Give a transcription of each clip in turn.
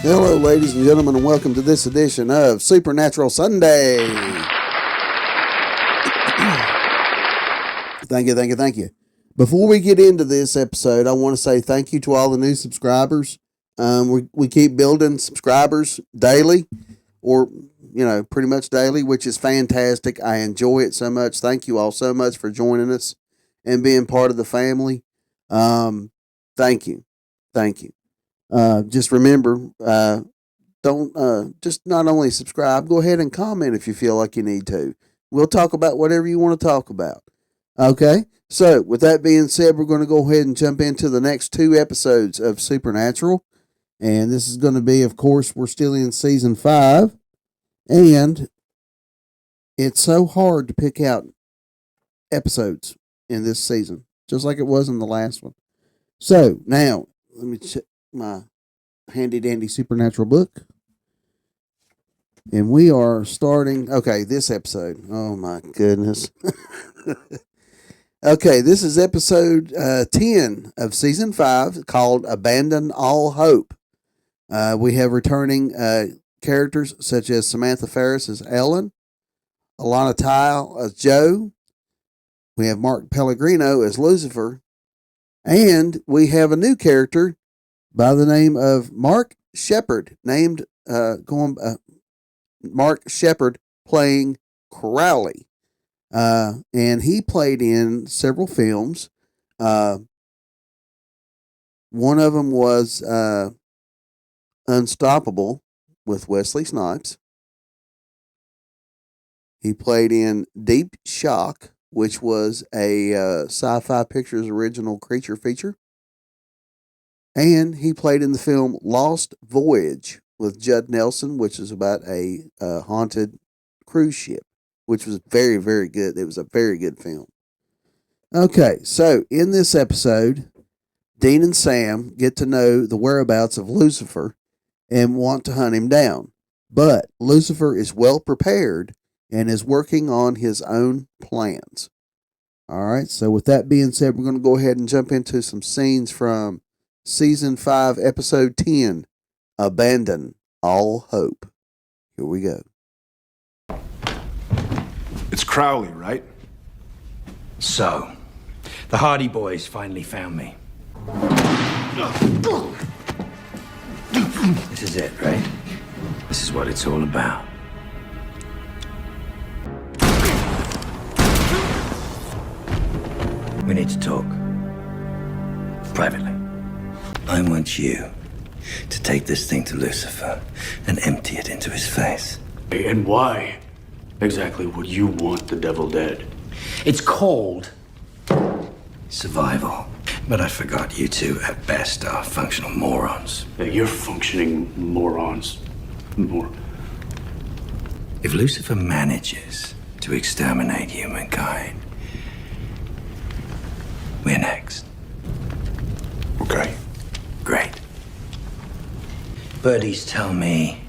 Hello, ladies and gentlemen, and welcome to this edition of Supernatural Sunday. Thank you. Before we get into this episode, I want to say thank you to all the new subscribers. We keep building subscribers daily, or pretty much daily, which is fantastic. I enjoy it so much. Thank you all so much for joining us and being part of the family. Thank you. Just remember, don't just not only subscribe, go ahead and comment if you feel like you need to. We'll talk about whatever you want to talk about. Okay? So, with that being said, we're going to go ahead and jump into the next 2 episodes of Supernatural. And this is going to be, of course, we're still in season 5. And it's so hard to pick out episodes in this season, just like it was in the last one. So, now, let me check my handy dandy Supernatural book. And we are starting, this episode. Oh my goodness. Okay, this is episode 10 of season 5 called Abandon All Hope. We have returning characters such as Samantha Ferris as Ellen, Alana Tile as Joe. We have Mark Pellegrino as Lucifer. And we have a new character by the name of Mark Shepard, Mark Shepard playing Crowley. And he played in several films. One of them was Unstoppable with Wesley Snipes. He played in Deep Shock, which was a Sci-Fi Pictures original creature feature. And he played in the film Lost Voyage with Judd Nelson, which is about a haunted cruise ship, which was very, very good. It was a very good film. Okay, so in this episode, Dean and Sam get to know the whereabouts of Lucifer and want to hunt him down. But Lucifer is well prepared and is working on his own plans. All right, so with that being said, we're going to go ahead and jump into some scenes from Season 5, Episode 10, Abandon All Hope. Here we go. It's Crowley, right? So, the Hardy Boys finally found me. This is it, right? This is what it's all about. We need to talk. Privately. I want you to take this thing to Lucifer and empty it into his face. And why exactly would you want the devil dead? It's called survival. But I forgot you two, at best, are functional morons. Yeah, you're functioning morons. If Lucifer manages to exterminate humankind, we're next. Okay. Great. Birdies tell me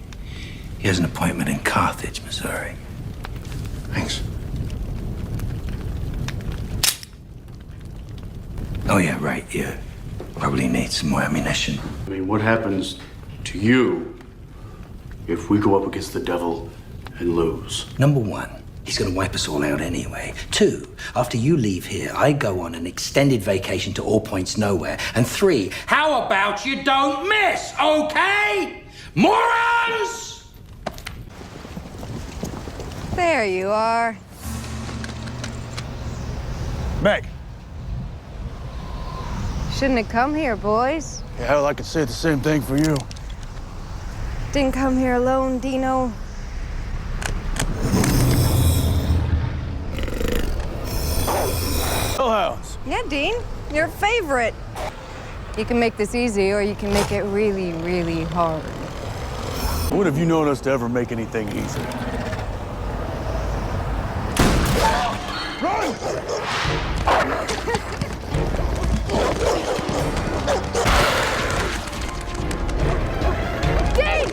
he has an appointment in Carthage, Missouri. Thanks. Oh, yeah, right. You probably need some more ammunition. I mean, what happens to you if we go up against the devil and lose? Number 1, he's gonna wipe us all out anyway. 2, after you leave here, I go on an extended vacation to all points nowhere. And 3, how about you don't miss, okay? Morons! There you are. Meg. Shouldn't have come here, boys. Yeah, hell, I could say the same thing for you. Didn't come here alone, Dino. House. Yeah, Dean, your favorite. You can make this easy, or you can make it really, really hard. When have you known us to ever make anything easy? Run! Dean!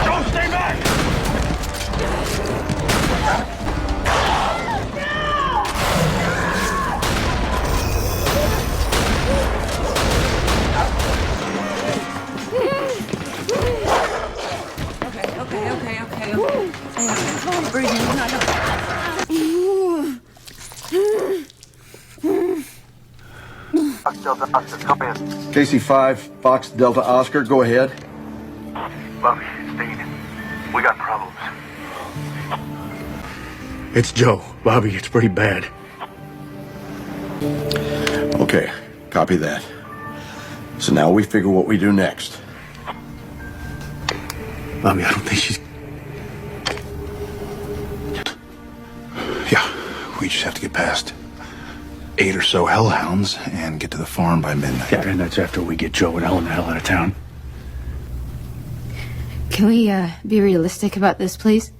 Don't stay back! Delta Oscar, come in. JC5, Fox Delta Oscar, go ahead. Bobby, Dean, we got problems. It's Joe. Bobby, it's pretty bad. Okay, copy that. So now we figure what we do next. Bobby, I don't think she's... Yeah, we just have to get past 8 or so hellhounds and get to the farm by midnight. Yeah, and that's after we get Joe and Ellen the hell out of town. Can we, be realistic about this, please?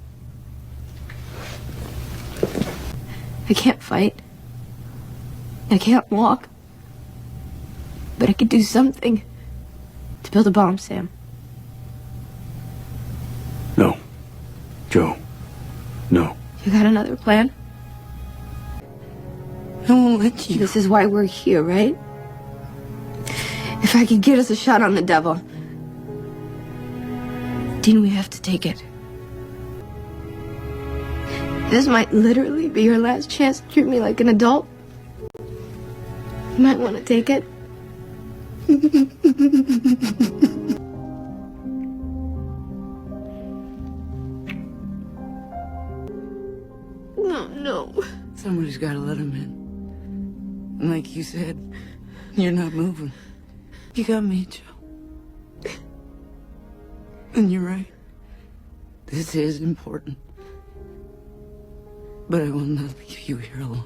I can't fight. I can't walk. But I could do something to build a bomb, Sam. No. Joe. No. You got another plan? I won't let you. This is why we're here, right? If I could get us a shot on the devil, then we have to take it. This might literally be your last chance to treat me like an adult. You might want to take it. No. Somebody's got to let him in. And like you said, you're not moving. You got me, Joe. And you're right. This is important. But I will not leave you here alone.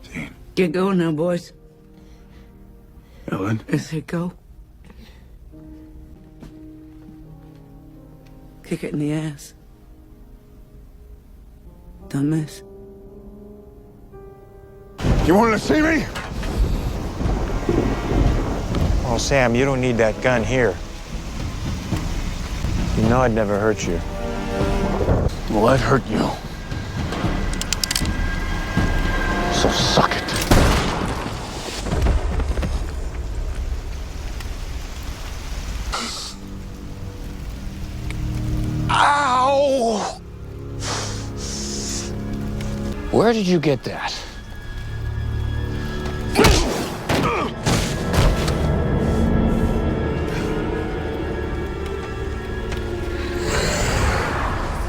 Dean. Get going now, boys. Ellen? I said go. Kick it in the ass. Don't miss. You wanted to see me? Oh, Sam, you don't need that gun here. You know I'd never hurt you. Well, that hurt you. So suck it. Ow! Where did you get that?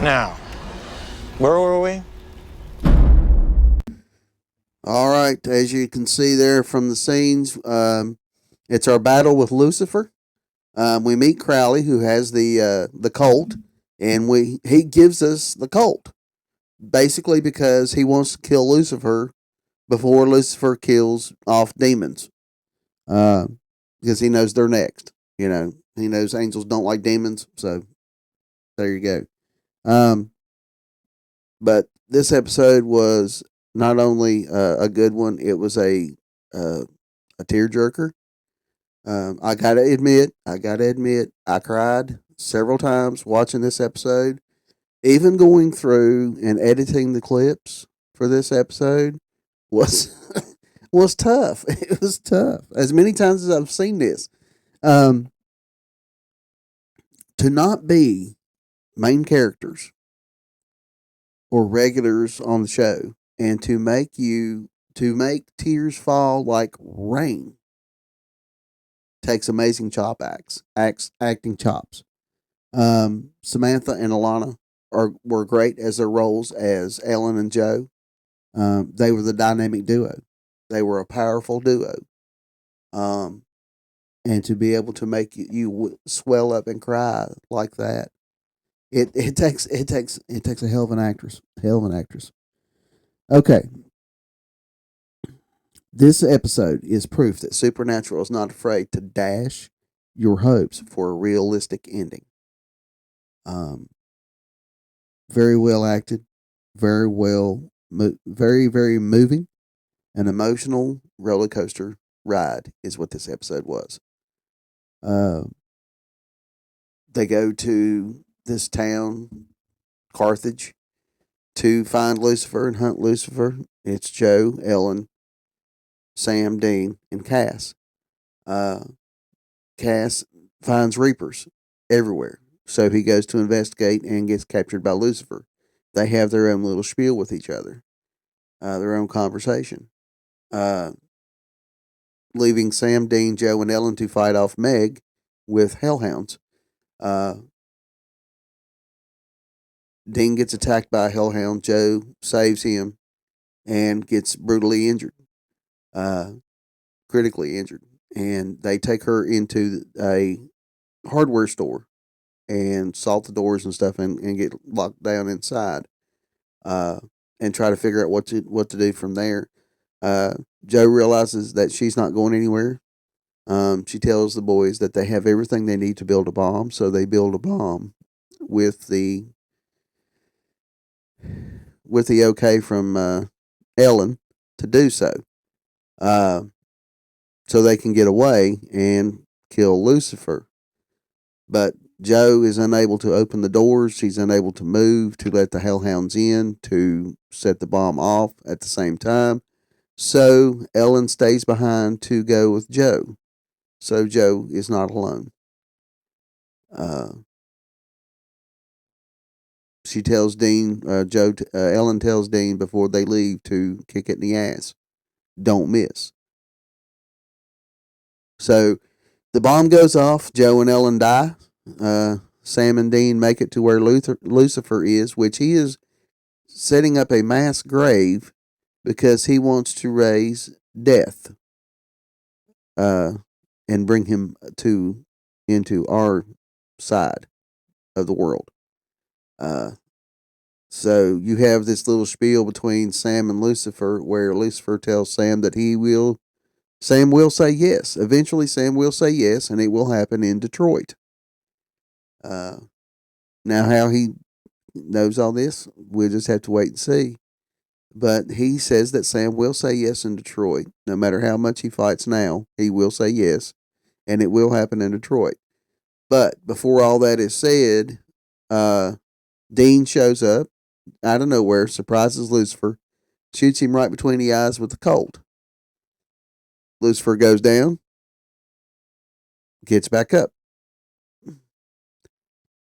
Now, where were we? All right, as you can see there from the scenes, it's our battle with Lucifer. We meet Crowley, who has the cult, and he gives us the cult, basically because he wants to kill Lucifer before Lucifer kills off demons, because he knows they're next. You know, he knows angels don't like demons, so there you go. But this episode was not only a good one, it was a tearjerker. I gotta admit, I cried several times watching this episode. Even going through and editing the clips for this episode was was tough. It was tough. As many times as I've seen this, to not be main characters or regulars on the show, and to make tears fall like rain takes amazing acting chops. Samantha and Alana were great as their roles as Ellen and Joe. They were the dynamic duo. They were a powerful duo. And to be able to make you swell up and cry like that, it takes a hell of an actress. Okay. This episode is proof that Supernatural is not afraid to dash your hopes for a realistic ending. Very well acted, very very moving, an emotional roller coaster ride is what this episode was. They go to this town, Carthage, to find Lucifer and hunt Lucifer. It's Joe, Ellen, Sam, Dean, and Cass. Cass finds Reapers everywhere, so he goes to investigate and gets captured by Lucifer. They have their own little spiel with each other. their own conversation. Uh, Leaving Sam, Dean, Joe, and Ellen to fight off Meg with hellhounds. Uh, Dean gets attacked by a hellhound. Joe saves him and gets brutally injured, uh, critically injured. And they take her into a hardware store and salt the doors and stuff and get locked down inside, uh, and try to figure out what to do from there. Uh, Joe realizes that she's not going anywhere. She tells the boys that they have everything they need to build a bomb, so they build a bomb with the okay from Ellen to do so, uh, so they can get away and kill Lucifer. But Joe is unable to open the doors. She's unable to move to let the hellhounds in to set the bomb off at the same time. So Ellen stays behind to go with Joe. So Joe is not alone. Uh, she tells Dean, Ellen tells Dean before they leave to kick it in the ass. Don't miss. So the bomb goes off. Joe and Ellen die. Sam and Dean make it to where Lucifer is, which he is setting up a mass grave because he wants to raise death, and bring him into our side of the world. Uh, so you have this little spiel between Sam and Lucifer, where Lucifer tells Sam that Sam will say yes. Eventually, Sam will say yes, and it will happen in Detroit. Now, how he knows all this, we'll just have to wait and see. But he says that Sam will say yes in Detroit. No matter how much he fights now, he will say yes, and it will happen in Detroit. But before all that is said, Dean shows up out of nowhere, surprises Lucifer, shoots him right between the eyes with a Colt. Lucifer goes down, gets back up.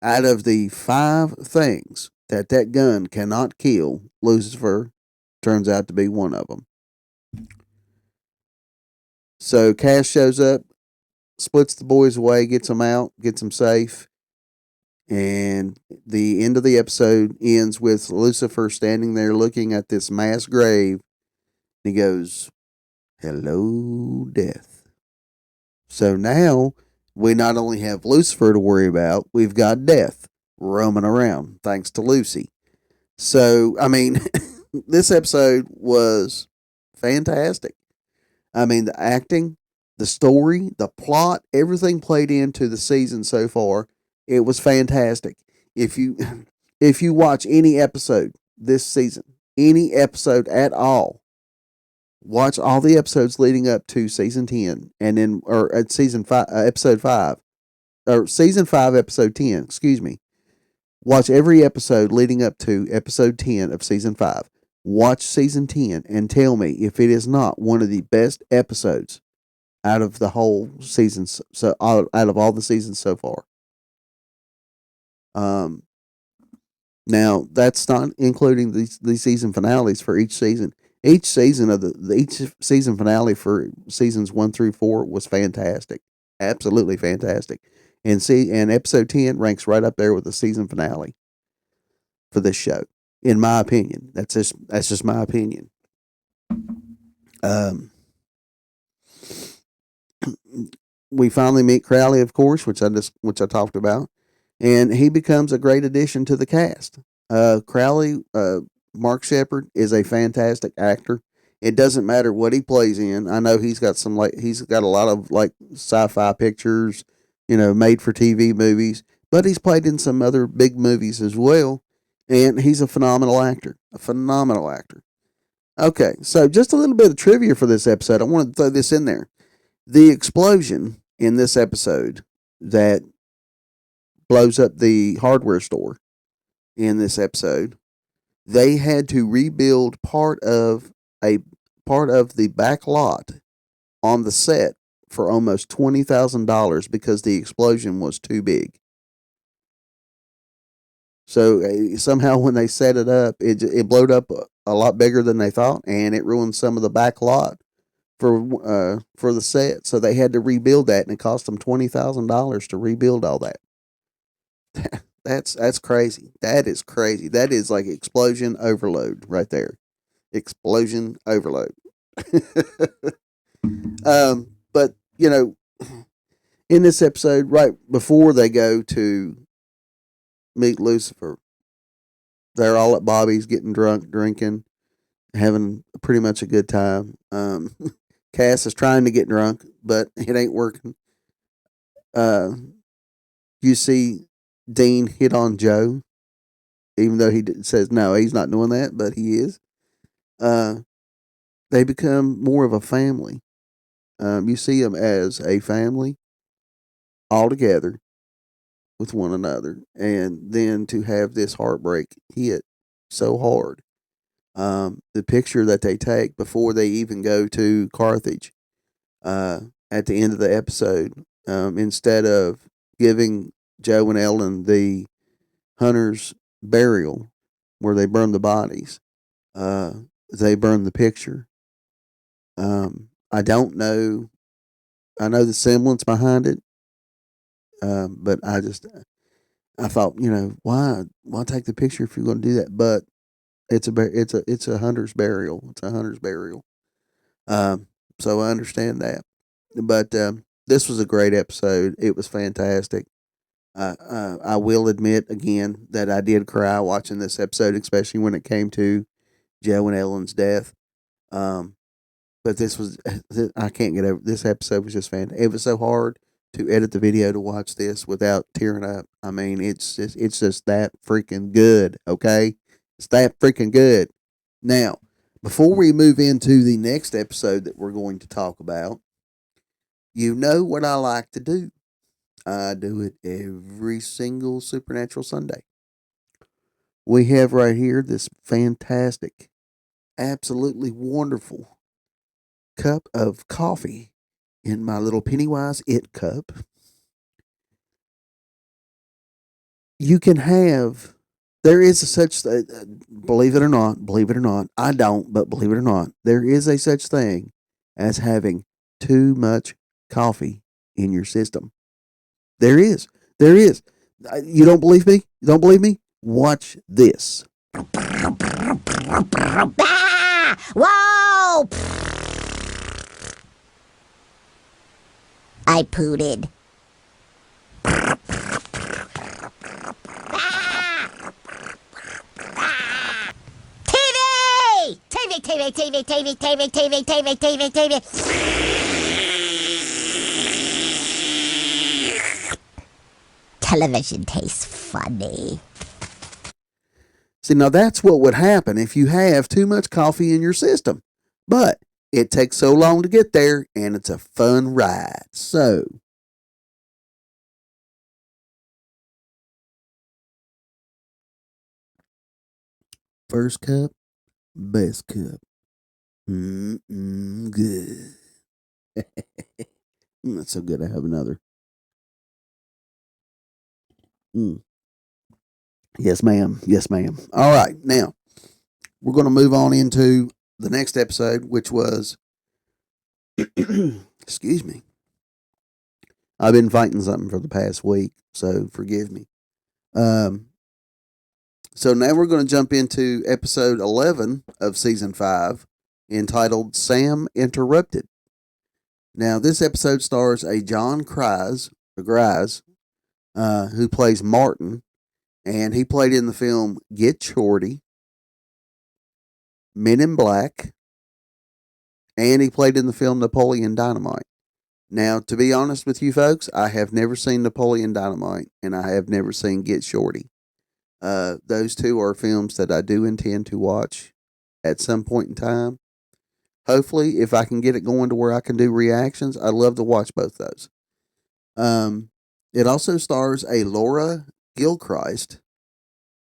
Out of the 5 things that gun cannot kill, Lucifer turns out to be one of them. So Cash shows up, splits the boys away, gets them out, gets them safe. And the end of the episode ends with Lucifer standing there looking at this mass grave. He goes, "Hello, death." So now we not only have Lucifer to worry about, we've got death roaming around, thanks to Lucy. So, I mean, this episode was fantastic. I mean, the acting, the story, the plot, everything played into the season so far. It was fantastic. If you if you watch any episode this season, any episode at all, watch all the episodes leading up to season 10 and then or at season 5 episode 5 or season 5 episode 10, excuse me. Watch every episode leading up to episode 10 of season 5. Watch season 10 and tell me if it is not one of the best episodes out of the whole season, so out of all the seasons so far. Now that's not including the season finales for each season. Each season of each season finale for seasons 1 through 4 was fantastic, absolutely fantastic. And episode 10 ranks right up there with the season finale for this show, in my opinion. That's just my opinion. We finally meet Crowley, of course, which I talked about, and he becomes a great addition to the cast. Crowley, Mark Shepard is a fantastic actor. It doesn't matter what he plays in. I know he's got a lot of sci-fi pictures, made for TV movies, but he's played in some other big movies as well, and he's a phenomenal actor. A phenomenal actor. Okay, so just a little bit of trivia for this episode. I wanted to throw this in there. The explosion in this episode that blows up the hardware store in this episode, they had to rebuild part of the back lot on the set for almost $20,000 because the explosion was too big. So somehow when they set it up, it blowed up a lot bigger than they thought, and it ruined some of the back lot for the set. So they had to rebuild that, and it cost them $20,000 to rebuild all that. That's crazy. That is crazy. That is like explosion overload right there. Explosion overload. But in this episode, right before they go to meet Lucifer, they're all at Bobby's getting drunk, drinking, having pretty much a good time. Cass is trying to get drunk, but it ain't working. You see Dean hit on Joe, even though he says no, he's not doing that, but he is. They become more of a family. You see them as a family all together with one another, and then to have this heartbreak hit so hard. The picture that they take before they even go to Carthage, at the end of the episode, instead of giving Joe and Ellen the hunter's burial where they burn the bodies, they burn the picture. I don't know. I know the semblance behind it, but I thought, why take the picture if you're going to do that? But it's a hunter's burial. It's a hunter's burial. So I understand that. But this was a great episode. It was fantastic. I will admit again that I did cry watching this episode, especially when it came to Joe and Ellen's death. But this was I can't get over this episode was just fantastic. It was so hard to edit the video to watch this without tearing up. I mean, it's just that freaking good. Okay, it's that freaking good. Now, before we move into the next episode that we're going to talk about, you know what I like to do. I do it every single Supernatural Sunday. We have right here this fantastic, absolutely wonderful cup of coffee in my little Pennywise It cup. You can have, there is a such, believe it or not, I don't, but believe it or not, there is a such thing as having too much coffee in your system. There is. There is. You don't believe me? You don't believe me? Watch this. Whoa! I pooted. TV! TV, TV, TV, TV, TV, TV, TV, TV, TV. Television tastes funny. See, now that's what would happen if you have too much coffee in your system. But it takes so long to get there, and it's a fun ride. So, first cup, best cup. Good. That's so good. I have another. Yes, ma'am. Yes, ma'am. All right. Now, we're going to move on into the next episode, which was, excuse me. I've been fighting something for the past week, so forgive me. So now we're going to jump into episode 11 of season 5, entitled Sam Interrupted. Now, this episode stars a John Grise, who plays Martin, and he played in the film Get Shorty, Men in Black, and he played in the film Napoleon Dynamite. Now, to be honest with you folks, I have never seen Napoleon Dynamite, and I have never seen Get Shorty. Those two are films that I do intend to watch at some point in time. Hopefully, if I can get it going to where I can do reactions, I'd love to watch both those. It also stars a Laura Gilchrist,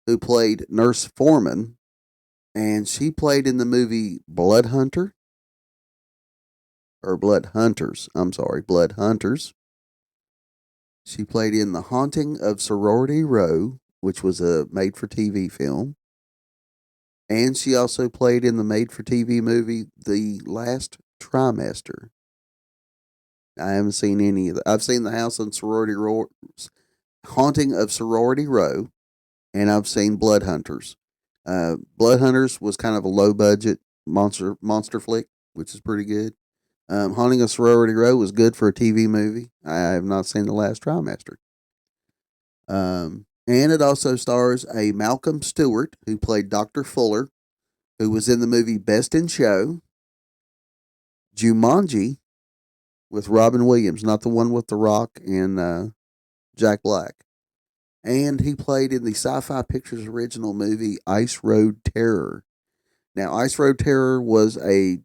who played Nurse Foreman, and she played in the movie Blood Hunter, or Blood Hunters. I'm sorry, Blood Hunters. She played in The Haunting of Sorority Row which was a made-for-TV film. And she also played in the made-for-TV movie The Last Trimester. I haven't seen any of that. I've seen The House on Sorority Row, Haunting of Sorority Row, and I've seen Blood Hunters. Blood Hunters was kind of a low-budget monster flick, which is pretty good. Haunting of Sorority Row was good for a TV movie. I have not seen The Last Trimester. And it also stars a Malcolm Stewart, who played Dr. Fuller, who was in the movie Best in Show, Jumanji, with Robin Williams, not the one with The Rock and Jack Black. And he played in the Sci-Fi Pictures original movie Ice Road Terror. Now, Ice Road Terror was a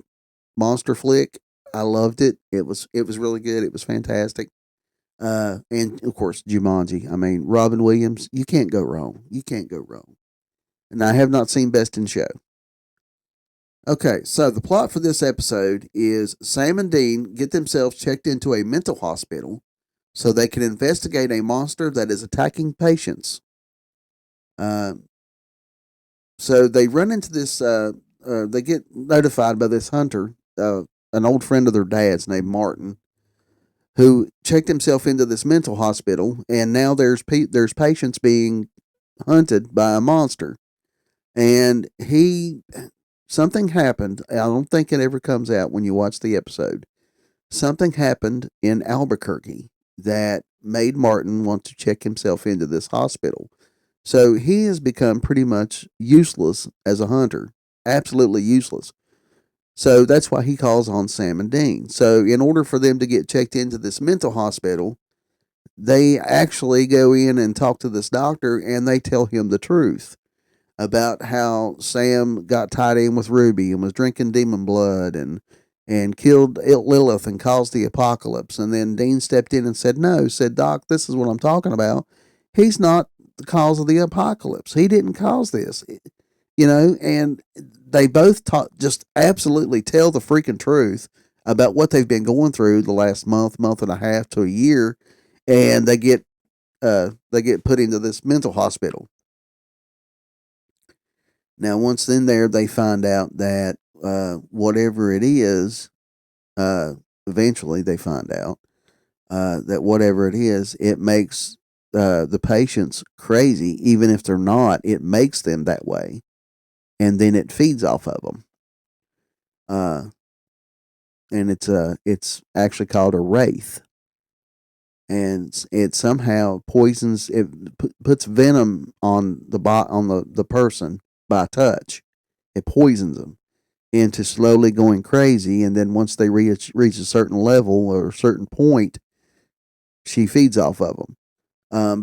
monster flick. I loved it. It was really good. It was fantastic. And of course, Jumanji. I mean, Robin Williams, you can't go wrong. You can't go wrong. And I have not seen Best in Show. Okay, so the plot for this episode is Sam and Dean get themselves checked into a mental hospital so they can investigate a monster that is attacking patients. So they run into this, they get notified by this hunter, an old friend of their dad's named Martin, who checked himself into this mental hospital, and now there's patients being hunted by a monster. And something happened. I don't think it ever comes out when you watch the episode. Something happened in Albuquerque that made Martin want to check himself into this hospital. So he has become pretty much useless as a hunter. Absolutely useless. So that's why he calls on Sam and Dean. So in order for them to get checked into this mental hospital, they actually go in and talk to this doctor, and they tell him the truth about how Sam got tied in with Ruby and was drinking demon blood and killed Lilith and caused the apocalypse. And then Dean stepped in and said, no, said, Doc, this is what I'm talking about. He's not the cause of the apocalypse. He didn't cause this, and they both just absolutely tell the freaking truth about what they've been going through the last month and a half to a year. And they get put into this mental hospital. Now, once in there, they find out that whatever it is, eventually they find out that whatever it is, it makes the patients crazy. Even if they're not, it makes them that way. And then it feeds off of them. And it's actually called a wraith. And it somehow poisons, it puts venom on the person by touch. It poisons them into slowly going crazy, and then once they reach a certain level or a certain point, she feeds off of them.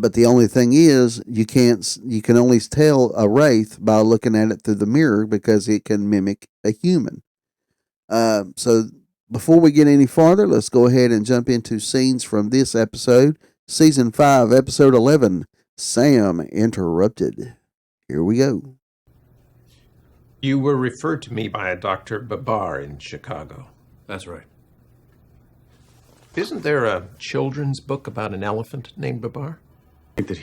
But the only thing is, you can only tell a wraith by looking at it through the mirror, because it can mimic a human. So before we get any farther, let's go ahead and jump into scenes from this episode, season 5, episode 11, Sam Interrupted. Here we go. You were referred to me by a Dr. Babar in Chicago. That's right. Isn't there a children's book about an elephant named Babar? I think that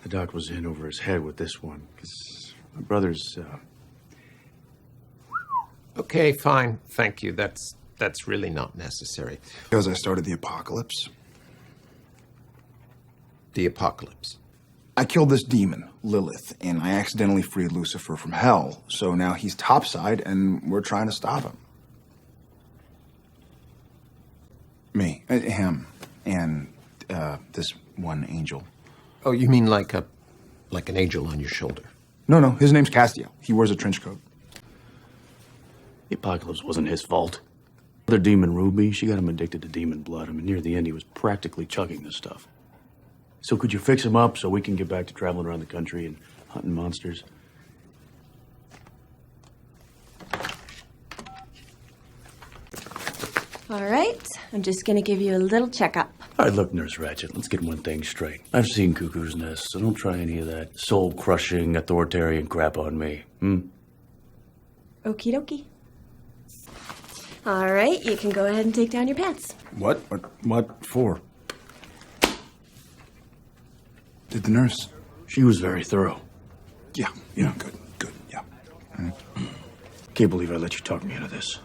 the doc was in over his head with this one, because my brother's, Okay, fine. Thank you. That's really not necessary. Because I started the apocalypse. The apocalypse. I killed this demon, Lilith, and I accidentally freed Lucifer from hell. So now he's topside, and we're trying to stop him. Me, him, and this one angel. Oh, you mean like an angel on your shoulder? No, his name's Castiel. He wears a trench coat. The apocalypse wasn't his fault. The demon Ruby, she got him addicted to demon blood. I mean, near the end, he was practically chugging this stuff. So could you fix him up so we can get back to traveling around the country and hunting monsters? All right, I'm just gonna give you a little checkup. All right, look, Nurse Ratched, let's get one thing straight. I've seen Cuckoo's Nest, so don't try any of that soul-crushing, authoritarian crap on me, Okie dokie. All right, you can go ahead and take down your pants. What for? Did the nurse... She was very thorough. Yeah, good, yeah. Can't believe I let you talk me into this.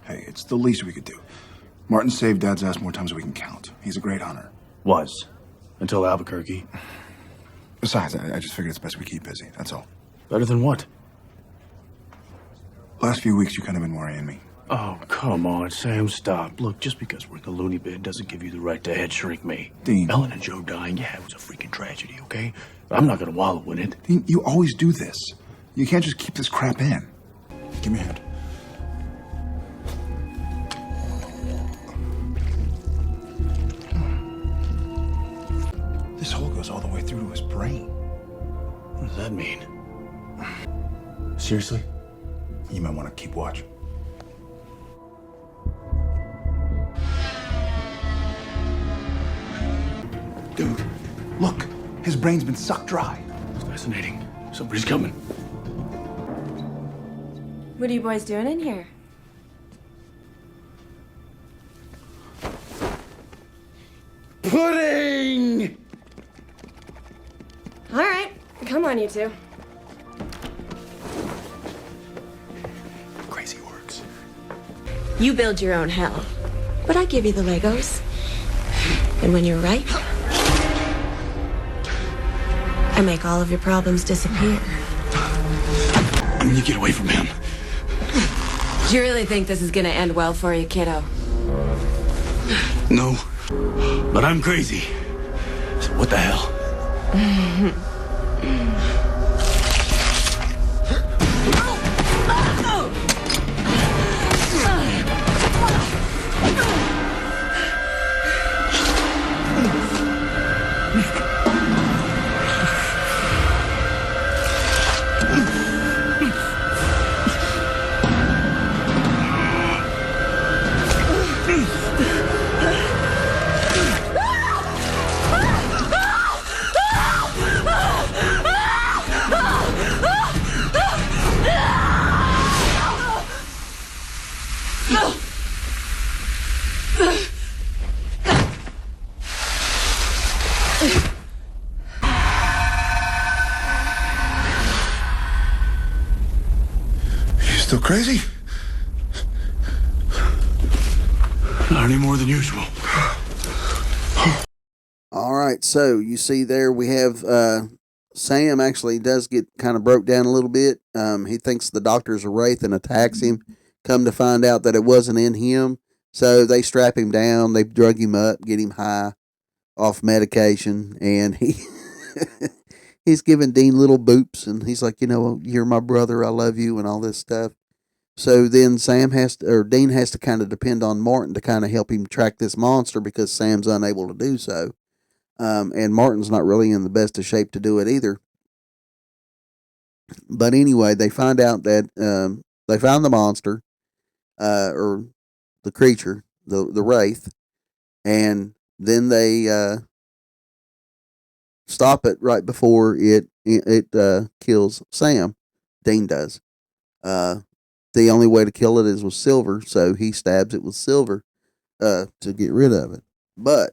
Hey, it's the least we could do. Martin saved Dad's ass more times than we can count. He's a great hunter. Was. Until Albuquerque. Besides, I just figured it's best we keep busy, that's all. Better than what? Last few weeks, you kind of been worrying me. Oh, come on, Sam, stop. Look, just because we're in the loony bin doesn't give you the right to head shrink me. Dean. Ellen and Joe dying, yeah, it was a freaking tragedy, okay? But I'm not gonna wallow in it. Dean, you always do this. You can't just keep this crap in. Give me a hand. This hole goes all the way through to his brain. What does that mean? Seriously? You might want to keep watch. Dude, look. His brain's been sucked dry. It's fascinating. Somebody's coming. What are you boys doing in here? Pudding! All right, come on, you two. Crazy works. You build your own hell, but I give you the Legos. And when you're ripe, I make all of your problems disappear. You get away from him. Do you really think this is gonna end well for you, kiddo? No. But I'm crazy. So what the hell? Still crazy? Not any more than usual. All right, so you see there we have Sam actually does get kind of broke down a little bit. He thinks the doctor's a wraith and attacks him. Come to find out that it wasn't in him. So they strap him down, they drug him up, get him high off medication, and he's giving Dean little boops, and he's like, you're my brother, I love you, and all this stuff. So then Dean has to kind of depend on Martin to kind of help him track this monster because Sam's unable to do so. And Martin's not really in the best of shape to do it either. But anyway, they find out that they found the monster, or the creature, the wraith, and then they stop it right before it kills Sam. Dean does. The only way to kill it is with silver, so he stabs it with silver to get rid of it. But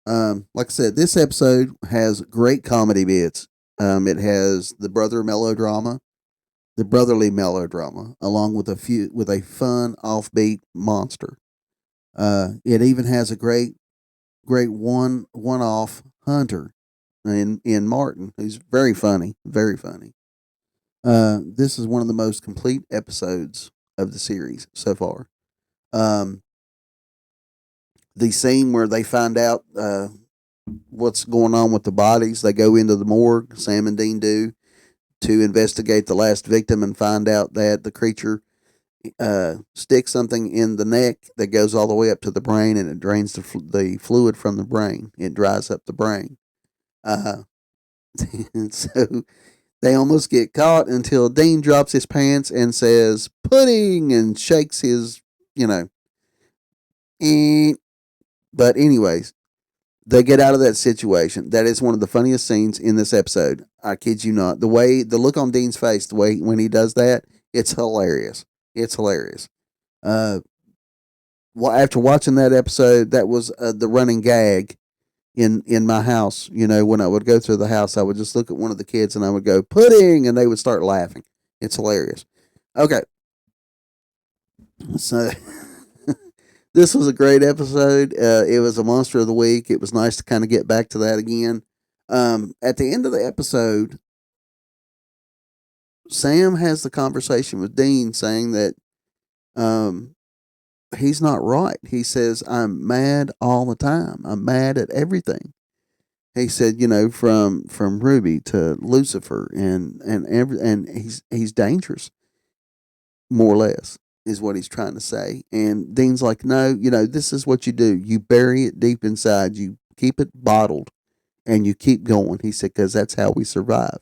like I said, this episode has great comedy bits. It has the brotherly melodrama, along with a fun offbeat monster. It even has a great one-off hunter in Martin, who's very funny, very funny. This is one of the most complete episodes of the series so far. The scene where they find out what's going on with the bodies, they go into the morgue, Sam and Dean do, to investigate the last victim and find out that the creature sticks something in the neck that goes all the way up to the brain, and it drains the fluid from the brain. It dries up the brain. So they almost get caught until Dean drops his pants and says, pudding, and shakes his, But anyways, they get out of that situation. That is one of the funniest scenes in this episode. I kid you not. The look on Dean's face, the way when he does that, it's hilarious. It's hilarious. After watching that episode, that was the running gag in my house. You know, when I would go through the house, I would just look at one of the kids and I would go, pudding, and they would start laughing. It's hilarious. Okay. So this was a great episode. It was a monster of the week. It was nice to kind of get back to that again. At the end of the episode, Sam has the conversation with Dean saying that he's not right. He says, I'm mad all the time. I'm mad at everything. He said, you know, from Ruby to Lucifer and he's dangerous, more or less, is what he's trying to say. And Dean's like, no, you know, this is what you do. You bury it deep inside. You keep it bottled and you keep going. He said, because that's how we survive.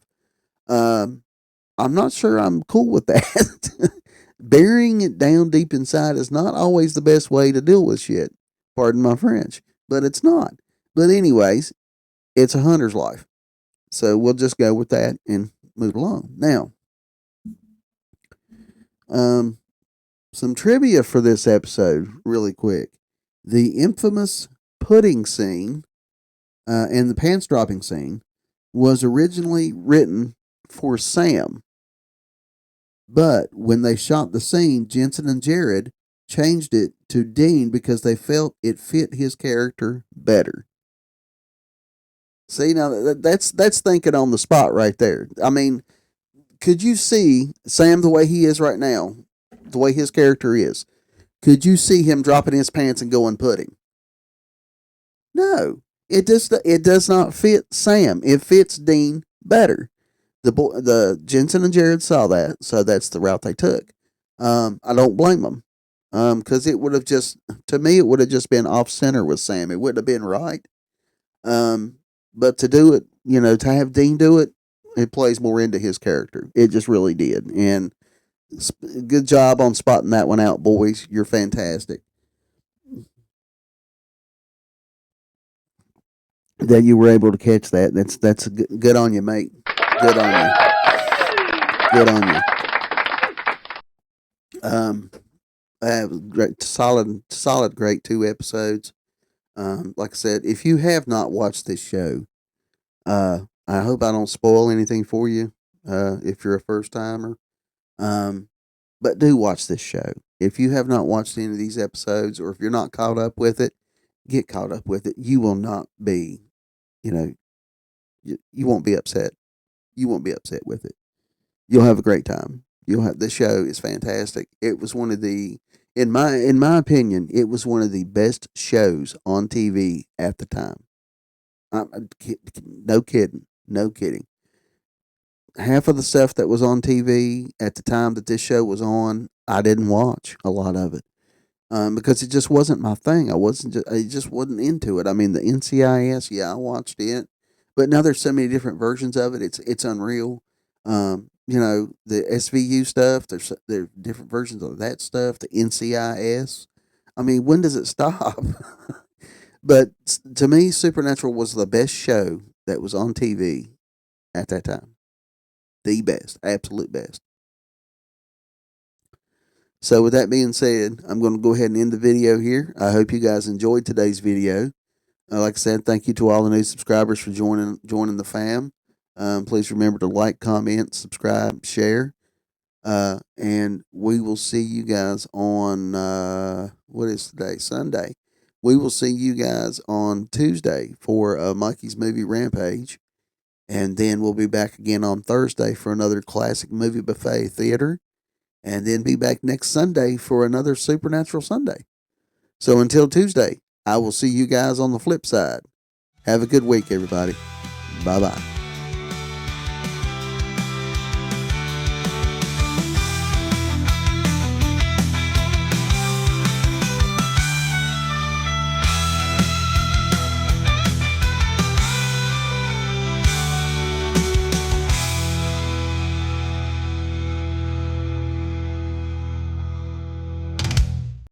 I'm not sure I'm cool with that. Burying it down deep inside is not always the best way to deal with shit. Pardon my French, but it's not. But anyways, it's a hunter's life. So we'll just go with that and move along. Now, some trivia for this episode, really quick. The infamous pudding scene and the pants dropping scene was originally written for Sam. But when they shot the scene, Jensen and Jared changed it to Dean because they felt it fit his character better. See, now that's thinking on the spot right there. I mean, could you see Sam the way he is right now, the way his character is? Could you see him dropping his pants and going pudding? No, it does not fit Sam. It fits Dean better. The Jensen and Jared saw that, so that's the route they took. I don't blame them, because it would have just, to me, it would have just been off center with Sam. It wouldn't have been right. But to do it, you know, to have Dean do it, it plays more into his character. It just really did. And good job on spotting that one out, boys. You're fantastic. That you were able to catch that. That's good on you, mate. Good on you. Good on you. Great, solid, great 2 episodes. Like I said, if you have not watched this show, I hope I don't spoil anything for you. If you're a first timer, but do watch this show. If you have not watched any of these episodes, or if you're not caught up with it, get caught up with it. You will not be, you know, you won't be upset. You won't be upset with it. You'll have a great time. The show is fantastic. It was one of the, in my opinion, it was one of the best shows on TV at the time. No kidding. Half of the stuff that was on TV at the time that this show was on, I didn't watch a lot of it. Because it just wasn't my thing. I just wasn't into it. I mean, the NCIS, yeah, I watched it, but now there's so many different versions of it. It's unreal. You know, the SVU stuff. There are different versions of that stuff. The NCIS. I mean, when does it stop? But to me, Supernatural was the best show that was on TV at that time. The best, absolute best. So with that being said, I'm going to go ahead and end the video here. I hope you guys enjoyed today's video. Like I said, thank you to all the new subscribers for joining the fam. Please remember to like, comment, subscribe, share. And we will see you guys on, what is today? Sunday. We will see you guys on Tuesday for Mikey's Movie Rampage. And then we'll be back again on Thursday for another classic movie buffet theater. And then be back next Sunday for another Supernatural Sunday. So until Tuesday, I will see you guys on the flip side. Have a good week, everybody. Bye-bye.